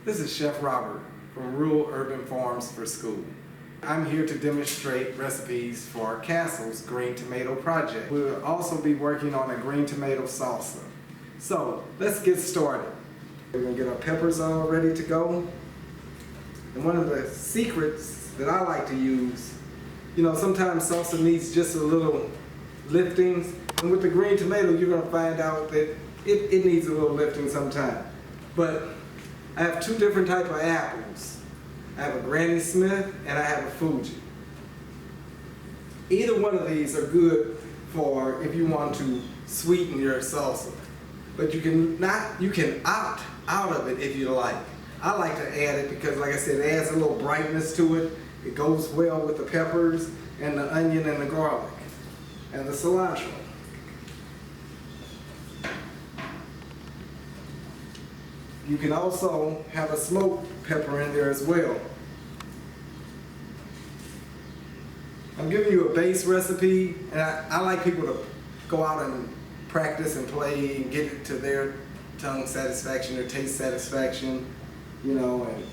This is Chef Robert from Rural Urban Farms for School. I'm here to demonstrate recipes for Castle's green tomato project. We'll also be working on a green tomato salsa. So let's get started. We're going to get our peppers all ready to go. And one of the secrets that I like to use, sometimes salsa needs just a little liftings. And with the green tomato, you're going to find out that it needs a little lifting sometime. But I have two different types of apples. I have a Granny Smith and I have a Fuji. Either one of these are good for if you want to sweeten your salsa. But you can opt out of it if you like. I like to add it because, like I said, it adds a little brightness to it. It goes well with the peppers and the onion and the garlic and the cilantro. You can also have a smoked pepper in there as well. I'm giving you a base recipe, and I like people to go out and practice and play and get it to their tongue satisfaction, their taste satisfaction, and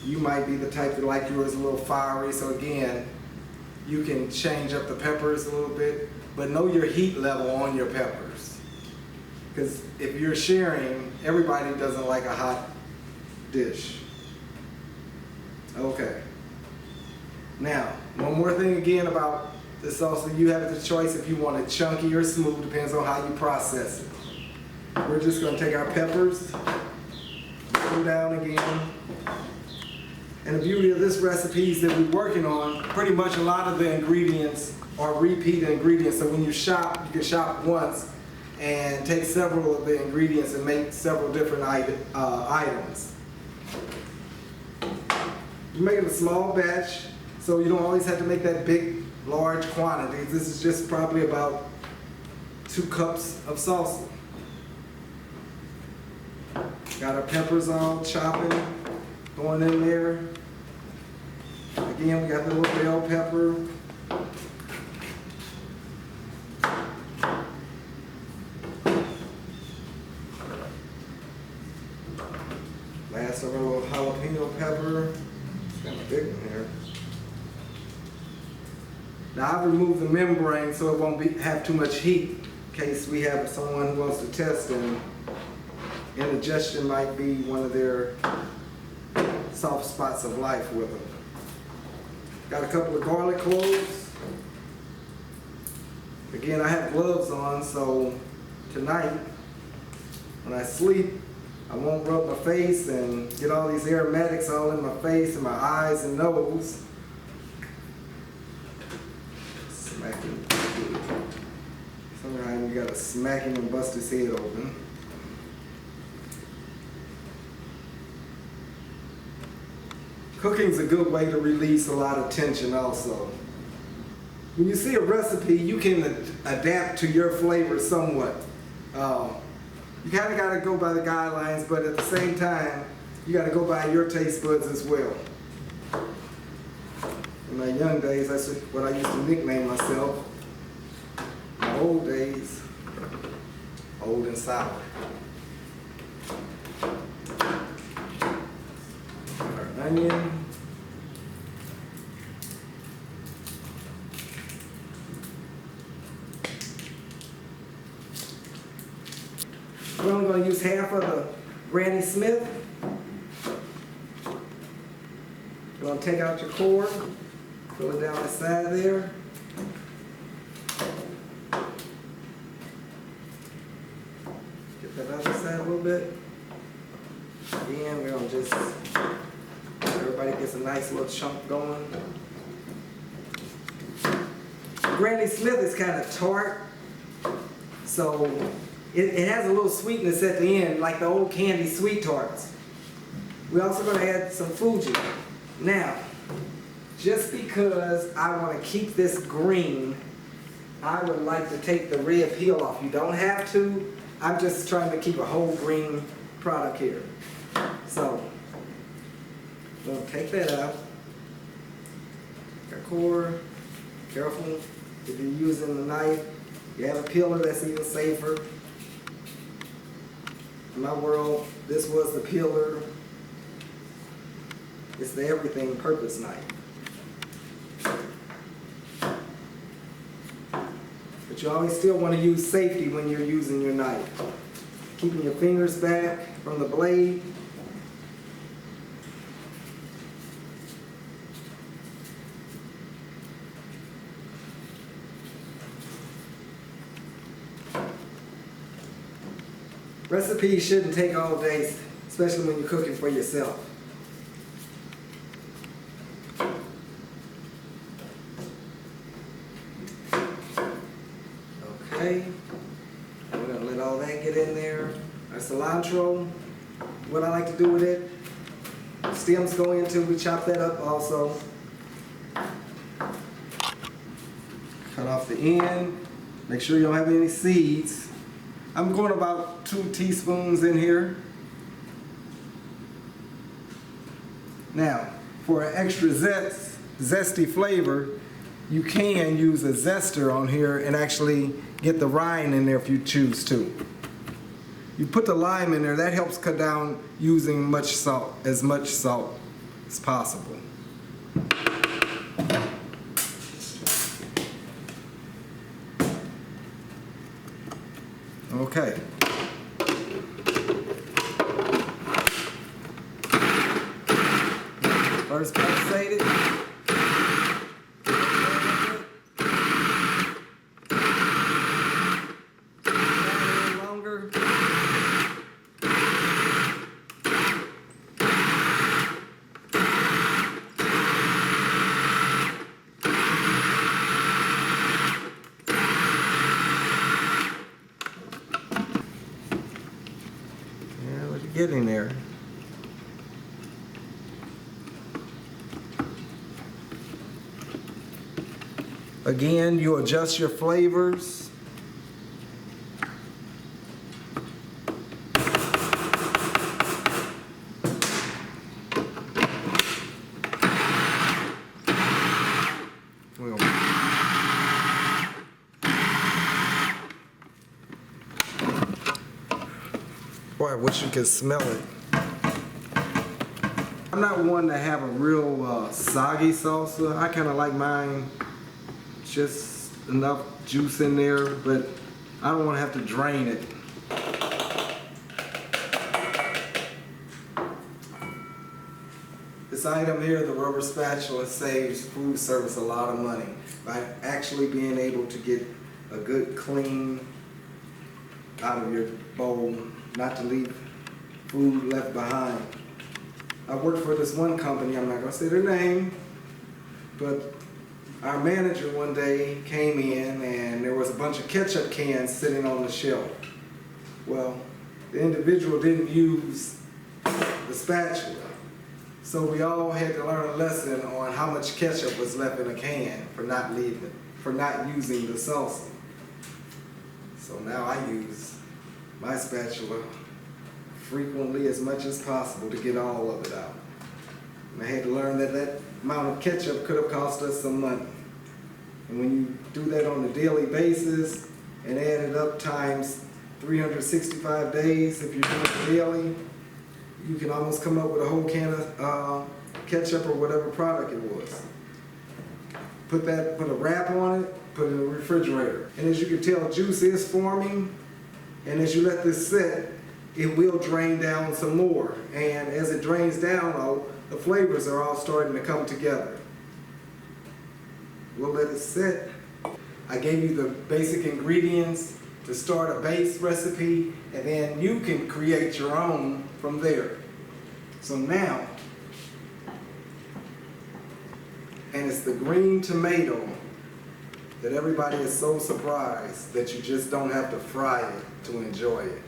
you might be the type that like yours a little fiery, so again, you can change up the peppers a little bit, but know your heat level on your peppers. Because if you're sharing, everybody doesn't like a hot dish. Okay. Now, one more thing again about the salsa. You have the choice if you want it chunky or smooth, depends on how you process it. We're just going to take our peppers, put them down again. And the beauty of this recipe is that we're working on pretty much a lot of the ingredients are repeat ingredients. So when you shop, you can shop once and take several of the ingredients and make several different items. You're making a small batch, so you don't always have to make that big, large quantity. This is just probably about 2 cups of salsa. Got our peppers all chopping, going in there. Again, we got the little bell pepper. Last of our little jalapeno pepper. It's kind of big one here. Now I've removed the membrane so it won't have too much heat in case we have someone who wants to test, and indigestion might be one of their soft spots of life with them. Got a couple of garlic cloves. Again, I have gloves on, so tonight when I sleep, I won't rub my face and get all these aromatics all in my face and my eyes and nose. Smack him. Sometimes you gotta smack him and bust his head open. Cooking's a good way to release a lot of tension also. When you see a recipe, you can adapt to your flavor somewhat. You kind of got to go by the guidelines, but at the same time, you got to go by your taste buds as well. In my young days, that's what I used to nickname myself. My old days, old and sour. Our onion. We're only going to use half of the Granny Smith. You're going to take out your core, fill it down the side there. Get that other side a little bit. Again, we're going to just, everybody gets a nice little chunk going. Granny Smith is kind of tart, so it has a little sweetness at the end, like the old candy sweet tarts. We're also going to add some Fuji. Now, just because I want to keep this green, I would like to take the red peel off. You don't have to. I'm just trying to keep a whole green product here. So, I'm going to take that out. Got core. Careful if you're using the knife. You have a peeler, that's even safer. In my world, this was the peeler. It's the everything purpose knife. But you always still want to use safety when you're using your knife. Keeping your fingers back from the blade. Recipes shouldn't take all day, especially when you're cooking for yourself. Okay, we're going to let all that get in there. Our cilantro, what I like to do with it, stems go into, we chop that up also. Cut off the end, make sure you don't have any seeds. I'm going about 2 teaspoons in here. Now, for an extra zesty flavor, you can use a zester on here and actually get the rind in there if you choose to. You put the lime in there, that helps cut down using as much salt as possible. Okay. First pulsated. Longer. Getting there. Again, you adjust your flavors. Boy, I wish you could smell it. I'm not one to have a real soggy salsa. I kind of like mine just enough juice in there, but I don't want to have to drain it. This item here, the rubber spatula, saves food service a lot of money by actually being able to get a good clean out of your bowl, not to leave food left behind. I worked for this one company, I'm not going to say their name, but our manager one day came in and there was a bunch of ketchup cans sitting on the shelf. Well, the individual didn't use the spatula, so we all had to learn a lesson on how much ketchup was left in a can for not using the salsa. So now I use my spatula frequently, as much as possible, to get all of it out. And I had to learn that that amount of ketchup could have cost us some money. And when you do that on a daily basis and add it up times 365 days, if you're doing it daily, you can almost come up with a whole can of ketchup or whatever product it was. Put a wrap on it, put it in the refrigerator. And as you can tell, juice is forming, and as you let this sit, it will drain down some more. And as it drains down, the flavors are all starting to come together. We'll let it sit. I gave you the basic ingredients to start a base recipe, and then you can create your own from there. So now, and it's the green tomato that everybody is so surprised that you just don't have to fry it to enjoy it.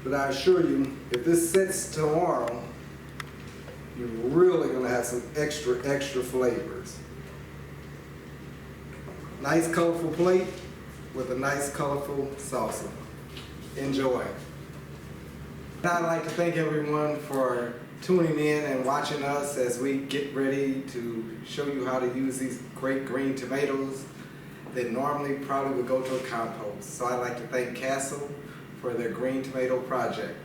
But I assure you, if this sits tomorrow, you're really going to have some extra flavors. Nice colorful plate with a nice colorful salsa. Enjoy. I'd like to thank everyone for tuning in and watching us as we get ready to show you how to use these great green tomatoes that normally probably would go to a compost. So I'd like to thank CAASTL for their green tomato project.